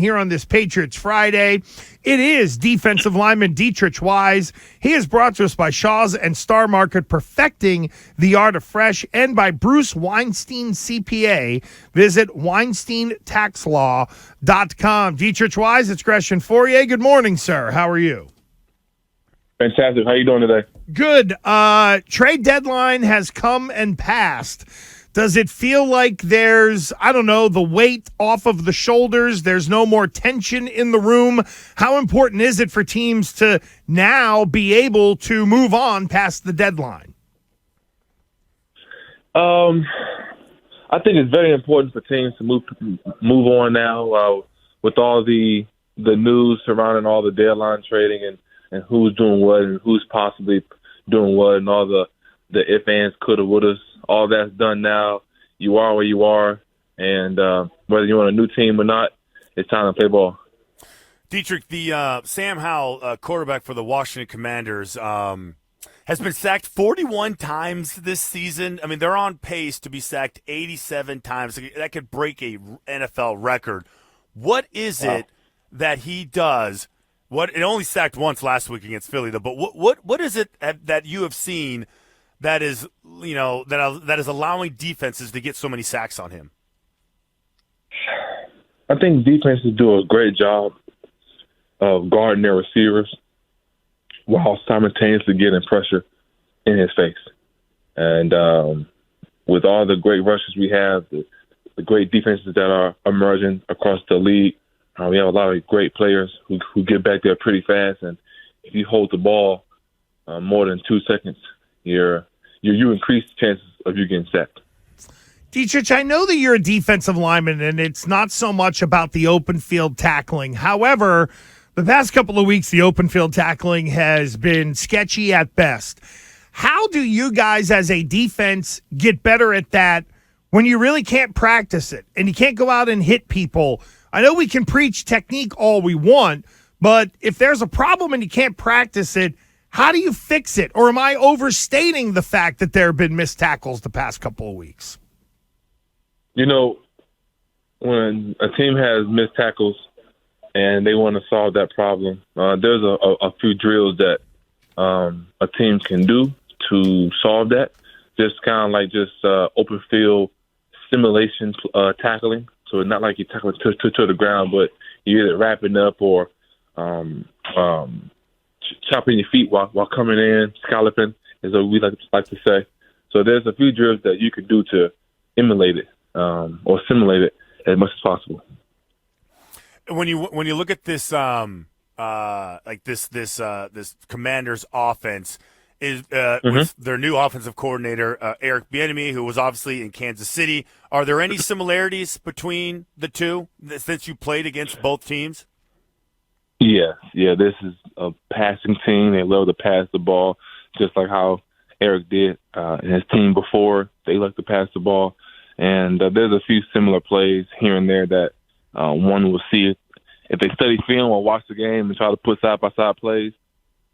Here on this Patriots Friday, it is defensive lineman Deatrich Wise. He is brought to us by Shaw's and Star Market, perfecting the art of fresh, and by Bruce Weinstein CPA. Visit WeinsteinTaxLaw.com. Deatrich Wise, it's Gresham Fourier. Good morning, sir. How are you? Fantastic. How you doing today? Good. Trade deadline has come and passed. Does it feel like there's, the weight off of the shoulders? There's no more tension in the room? How important is it for teams to now be able to move on past the deadline? I think it's very important for teams to move on now with all the news surrounding all the deadline trading and who's doing what and who's possibly doing what and all the if, ands, coulda, wouldas. All that's done now. You are where you are, and whether you're on a new team or not, it's time to play ball. Deatrich, the Sam Howell, quarterback for the Washington Commanders, has been sacked 41 times this season. I mean, they're on pace to be sacked 87 times. That could break a NFL record. What is it that he does? It only sacked once last week against Philly, though. But what is it that you have seen that is, that is allowing defenses to get so many sacks on him? I think defenses do a great job of guarding their receivers while simultaneously getting pressure in his face. And with all the great rushes we have, the great defenses that are emerging across the league, we have a lot of great players who get back there pretty fast. And if you hold the ball more than 2 seconds, you increase the chances of you getting sacked. Deatrich, I know that you're a defensive lineman, and it's not so much about the open field tackling. However, the past couple of weeks, the open field tackling has been sketchy at best. How do you guys as a defense get better at that when you really can't practice it and you can't go out and hit people? I know we can preach technique all we want, but if there's a problem and you can't practice it, how do you fix it? Or am I overstating the fact that there have been missed tackles the past couple of weeks? When a team has missed tackles and they want to solve that problem, there's a few drills that a team can do to solve that. Just kind of like open field simulation tackling. So it's not like you tackle to the ground, but you're either wrapping up or chopping your feet while coming in, scalloping, is what we like to say. So there's a few drills that you can do to emulate it or simulate it as much as possible. When you look at this this Commanders offense is with their new offensive coordinator Eric Bieniemy, who was obviously in Kansas City. Are there any similarities between the two since you played against both teams? Yeah. This is a passing team. They love to pass the ball, just like how Eric did and his team before. They like to pass the ball, and there's a few similar plays here and there that one will see if they study film or watch the game and try to put side-by-side plays.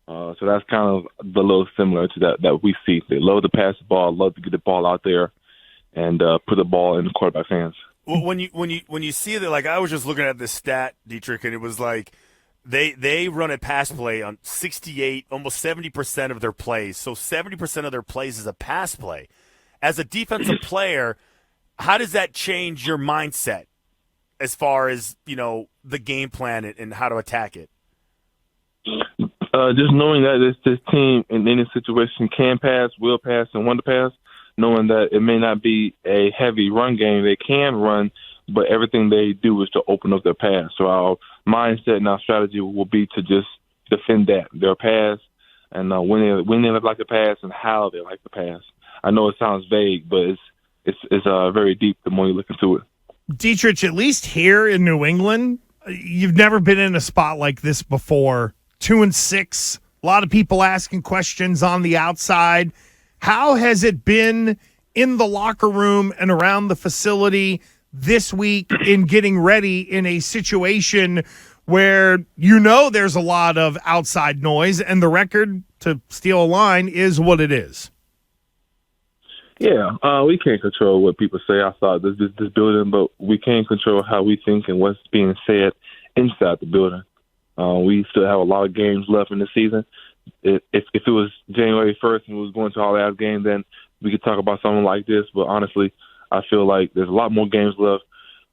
So that's kind of the little similar to that we see. They love to pass the ball, love to get the ball out there, and put the ball in the quarterback's hands. Well, when you see that, like I was just looking at this stat, Deatrich, and it was like they run a pass play on 68, almost 70% of their plays. So 70% of their plays is a pass play. As a defensive player, how does that change your mindset as far as the game plan and how to attack it? Just knowing that this team in any situation can pass, will pass, and want to pass, knowing that it may not be a heavy run game, they can run, but everything they do is to open up their pass. So our mindset and our strategy will be to just defend their pass, and when they like to pass and how they like to pass. I know it sounds vague, but it's very deep the more you look into it. Deatrich, at least here in New England, you've never been in a spot like this before. 2-6, a lot of people asking questions on the outside. How has it been in the locker room and around the facility this week in getting ready in a situation where there's a lot of outside noise and the record, to steal a line, is what it is? Yeah, we can't control what people say outside this building, but we can control how we think and what's being said inside the building. We still have a lot of games left in the season. If it was January 1st and we was going to our last game, then we could talk about something like this. But honestly, I feel like there's a lot more games left.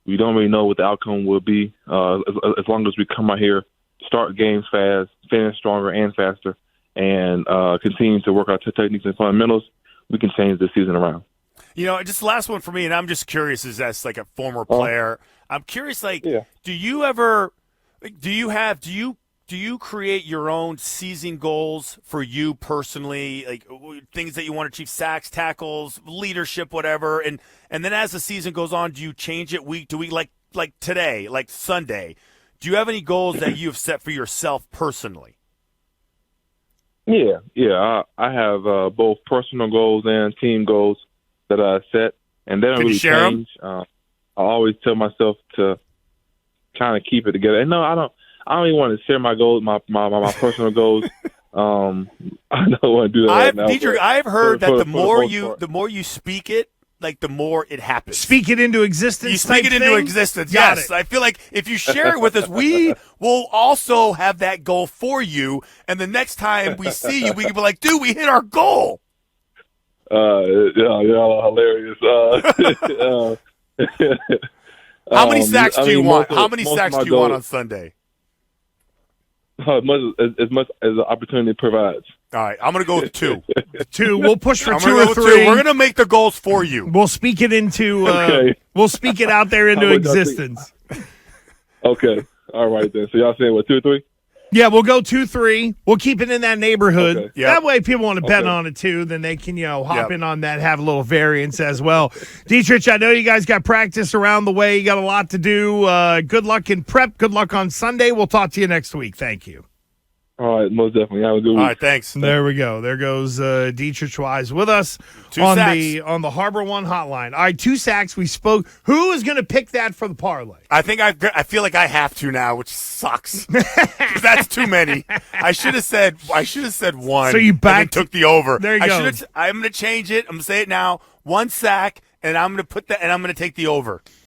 We don't really know what the outcome will be. As long as we come out here, start games fast, finish stronger and faster, and continue to work our techniques and fundamentals, we can change this season around. You know, just last one for me, and I'm just curious as like a former player. I'm curious, like, do you create your own season goals for you personally, like things that you want to achieve, sacks, tackles, leadership, whatever, and then as the season goes on, do you change it week to week, like today, like Sunday? Do you have any goals that you have set for yourself personally? Yeah. I have both personal goals and team goals that I set, and they don't really change. I always tell myself to kind of keep it together. And no, I don't even want to share my goals, my personal goals. I don't want to do that right now. Deatrich, I've heard that the more you speak it, like the more it happens. Speak it into existence. You speak it into existence. Got yes, it. I feel like if you share it with us, we will also have that goal for you. And the next time we see you, we can be like, "Dude, we hit our goal." Y'all hilarious. How many sacks do you want? How many most sacks of my do you want goals- on Sunday? As much as the opportunity provides. All right, I'm going to go with 2. 2. We'll push for I'm 2 gonna or go with 3. 2. We're going to make the goals for you. We'll speak it into. Okay. We'll speak it out there into How much y'all existence. Okay. All right then. So y'all saying what, 2 or 3? Yeah, we'll go 2-3. We'll keep it in that neighborhood. Okay. Yep. That way, people want to bet Okay. on it too. Then they can, hop Yep. in on that, have a little variance as well. Deatrich, I know you guys got practice around the way. You got a lot to do. Good luck in prep. Good luck on Sunday. We'll talk to you next week. Thank you. All right, most definitely. Have a good week. All right, thanks. There we go. There goes Deatrich Wise with us 2 on sacks. the Harbor One hotline. All right, 2 sacks. We spoke. Who is going to pick that for the parlay? I think I feel like I have to now, which sucks. 'Cause that's too many. I should have said 1. So you and then backed- took the over. There you go. I'm going to change it. I'm going to say it now. 1 sack, and I'm going to put that, and I'm going to take the over.